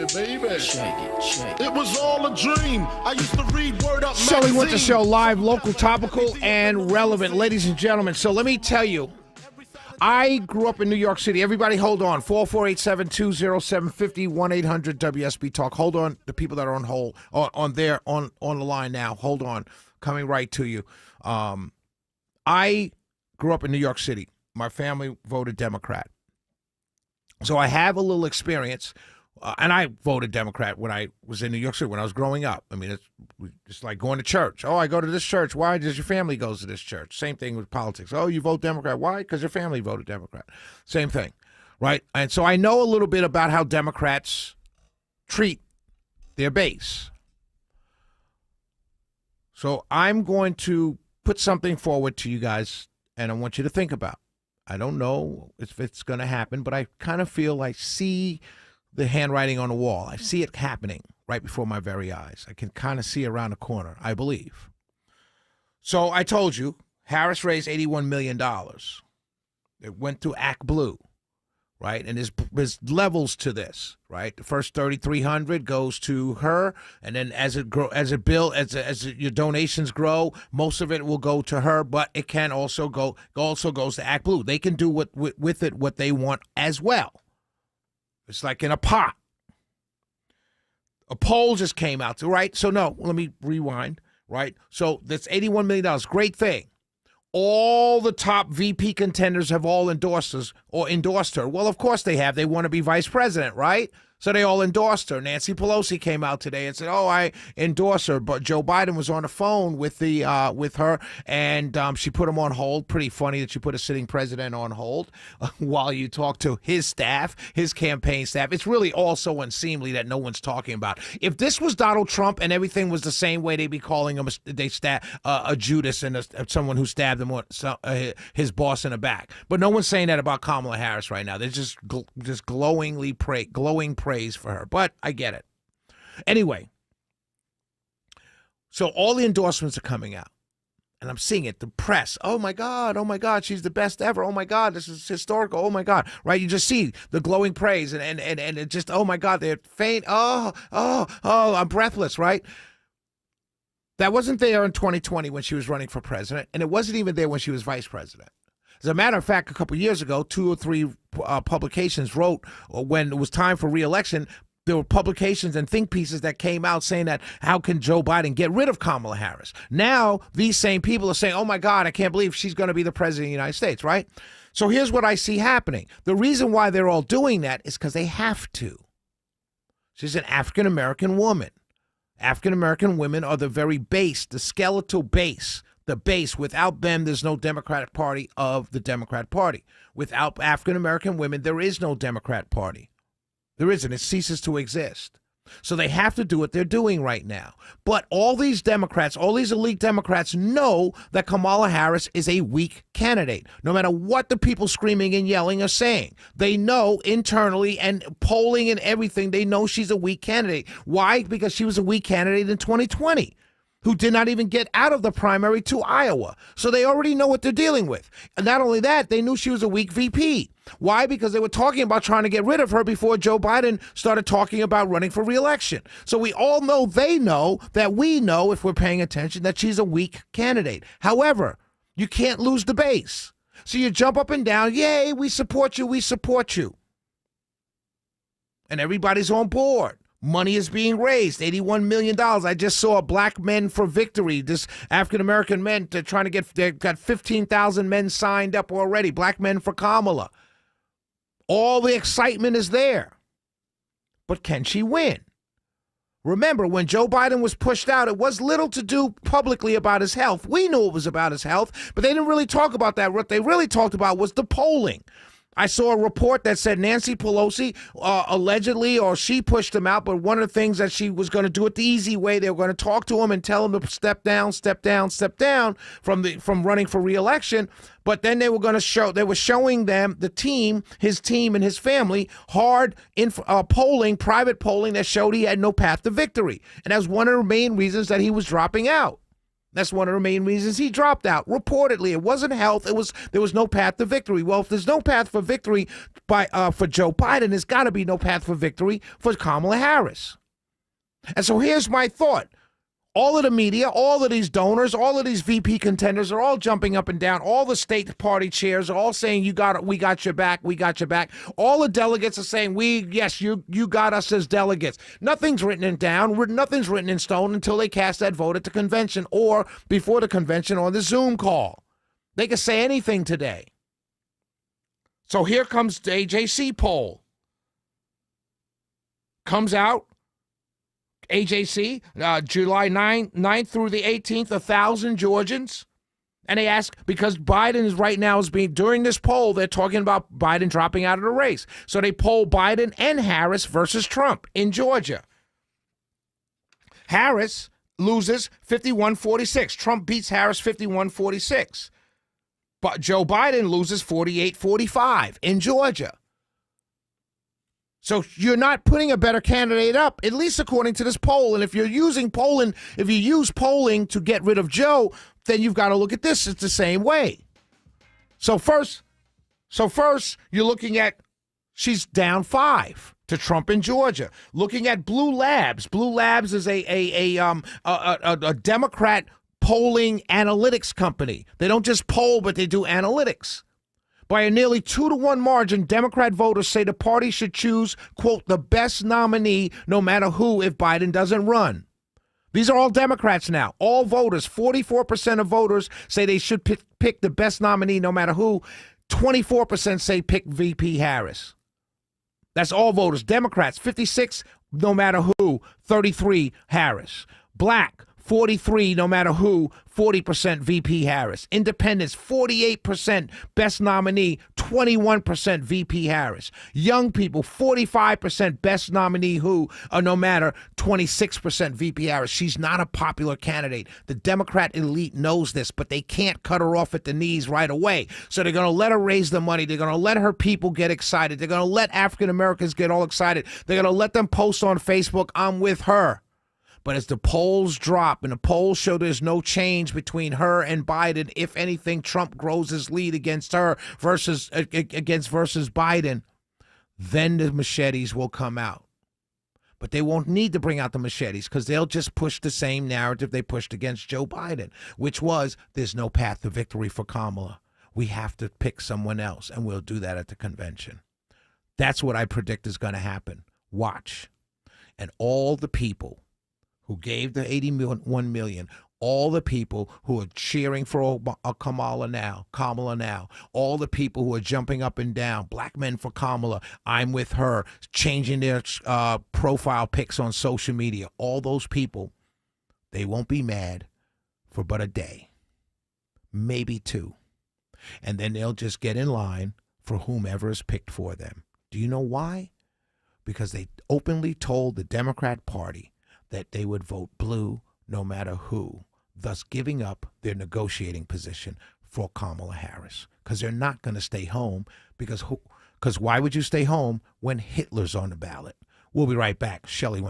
Baby. Shake it. It was all a dream. I used to read Word Up Shelley magazine. Winter Show, live, local, topical, and relevant. Ladies and gentlemen, so let me tell you, I grew up in New York City. Everybody hold on. 448-720-750, 1-800-WSB Talk. Hold on. The people that are on hold, on the line now. Hold on. Coming right to you. I grew up in New York City. My family voted Democrat. So I have a little experience. And I voted Democrat when I was in New York City, when I was growing up. I mean, it's like going to church. Oh, I go to this church. Why does your family go to this church? Same thing with politics. Oh, you vote Democrat. Why? Because your family voted Democrat. Same thing, right? And so I know a little bit about how Democrats treat their base. So I'm going to put something forward to you guys, and I want you to think about. I don't know if it's going to happen, but I kind of feel I see the handwriting on the wall. I see it happening right before my very eyes. I can kind of see around the corner, I believe. So I told you, Harris raised $81 million. It went to Act Blue, right? And there's levels to this, right? The first $3,300 goes to her, and then as your donations grow, most of it will go to her, but it can also goes to Act Blue. They can do with it what they want as well. It's like in a pot. A poll just came out, right? So, no, let me rewind, right? So, that's $81 million. Great thing. All the top VP contenders have all endorsed her. Well, of course they have. They want to be vice president, right? So they all endorsed her. Nancy Pelosi came out today and said, "Oh, I endorse her." But Joe Biden was on the phone with her, and she put him on hold. Pretty funny that you put a sitting president on hold while you talk to his staff, his campaign staff. It's really all so unseemly that no one's talking about. If this was Donald Trump and everything was the same way, they'd be calling him a Judas and someone who stabbed him, his boss in the back. But no one's saying that about Kamala Harris right now. They're just glowing praise for her, but I get it. Anyway, so all the endorsements are coming out, and I'm seeing it. The press, oh my God, she's the best ever. Oh my God, this is historical. Oh my God, right? You just see the glowing praise, and it just, oh my God, they're faint. Oh, I'm breathless, right? That wasn't there in 2020 when she was running for president, and it wasn't even there when she was vice president. As a matter of fact, a couple of years ago, 2 or 3 publications wrote when it was time for re-election, there were publications and think pieces that came out saying that how can Joe Biden get rid of Kamala Harris? Now, these same people are saying, oh, my God, I can't believe she's going to be the president of the United States, right? So here's what I see happening. The reason why they're all doing that is because they have to. She's an African-American woman. African-American women are the very base, the skeletal base. The base. Without them, there's no Democratic Party of the Democrat Party. Without African-American women, there is no Democrat Party. There isn't. It ceases to exist. So they have to do what they're doing right now. But all these Democrats, all these elite Democrats know that Kamala Harris is a weak candidate, no matter what the people screaming and yelling are saying. They know internally and polling and everything, they know she's a weak candidate. Why? Because she was a weak candidate in 2020. Who did not even get out of the primary to Iowa. So they already know what they're dealing with. And not only that, they knew she was a weak VP. Why? Because they were talking about trying to get rid of her before Joe Biden started talking about running for re-election. So we all know, they know, that we know, if we're paying attention, that she's a weak candidate. However, you can't lose the base. So you jump up and down, yay, we support you, we support you. And everybody's on board. Money is being raised, $81 million. I just saw Black Men for Victory. This African-American men, they're trying to they've got 15,000 men signed up already. Black Men for Kamala. All the excitement is there. But can she win? Remember, when Joe Biden was pushed out, it was little to do publicly about his health. We knew it was about his health, but they didn't really talk about that. What they really talked about was the polling. I saw a report that said Nancy Pelosi allegedly, or she pushed him out, but one of the things that she was going to do it the easy way, they were going to talk to him and tell him to step down from running for re-election. But then they were showing them, the team, his team and his family, hard polling, private polling that showed he had no path to victory. And that was one of the main reasons that he was dropping out. That's one of the main reasons he dropped out. Reportedly, it wasn't health. There was no path to victory. Well, if there's no path for victory for Joe Biden, there's got to be no path for victory for Kamala Harris. And so here's my thought. All of the media, all of these donors, all of these VP contenders are all jumping up and down. All the state party chairs are all saying, we got your back, we got your back. All the delegates are saying, yes, you got us as delegates. Nothing's written down. Nothing's written in stone until they cast that vote at the convention or before the convention on the Zoom call. They can say anything today. So here comes the AJC poll. Comes out. AJC, July 9th through the 18th, 1,000 Georgians. And they ask, because Biden is right now during this poll, they're talking about Biden dropping out of the race. So they poll Biden and Harris versus Trump in Georgia. Harris loses 51-46. Trump beats Harris 51-46. But Joe Biden loses 48-45 in Georgia. So you're not putting a better candidate up, at least according to this poll. And if you're using polling, if you use polling to get rid of Joe, then you've got to look at this. It's the same way. So first, you're looking at she's down 5 to Trump in Georgia. Looking at Blue Labs. Blue Labs is a Democrat polling analytics company. They don't just poll, but they do analytics. By a nearly 2-to-1 margin, Democrat voters say the party should choose, quote, the best nominee, no matter who, if Biden doesn't run. These are all Democrats now. All voters, 44% of voters say they should pick the best nominee, no matter who. 24% say pick VP Harris. That's all voters. Democrats, 56, no matter who. 33, Harris. Black, 43, no matter who, 40% VP Harris. Independents, 48% best nominee, 21% VP Harris. Young people, 45% best nominee who, no matter, 26% VP Harris. She's not a popular candidate. The Democrat elite knows this, but they can't cut her off at the knees right away. So they're going to let her raise the money. They're going to let her people get excited. They're going to let African Americans get all excited. They're going to let them post on Facebook, I'm with her. But as the polls drop and the polls show there's no change between her and Biden, if anything, Trump grows his lead against her versus Biden, then the machetes will come out. But they won't need to bring out the machetes because they'll just push the same narrative they pushed against Joe Biden, which was there's no path to victory for Kamala. We have to pick someone else, and we'll do that at the convention. That's what I predict is going to happen. Watch. And all the people who gave the $81 million, all the people who are cheering for Kamala now, all the people who are jumping up and down, black men for Kamala, I'm with her, changing their profile pics on social media, all those people, they won't be mad for but a day, maybe 2. And then they'll just get in line for whomever is picked for them. Do you know why? Because they openly told the Democrat Party that they would vote blue no matter who, thus giving up their negotiating position for Kamala Harris. Because they're not going to stay home, because why would you stay home when Hitler's on the ballot? We'll be right back. Shelley went.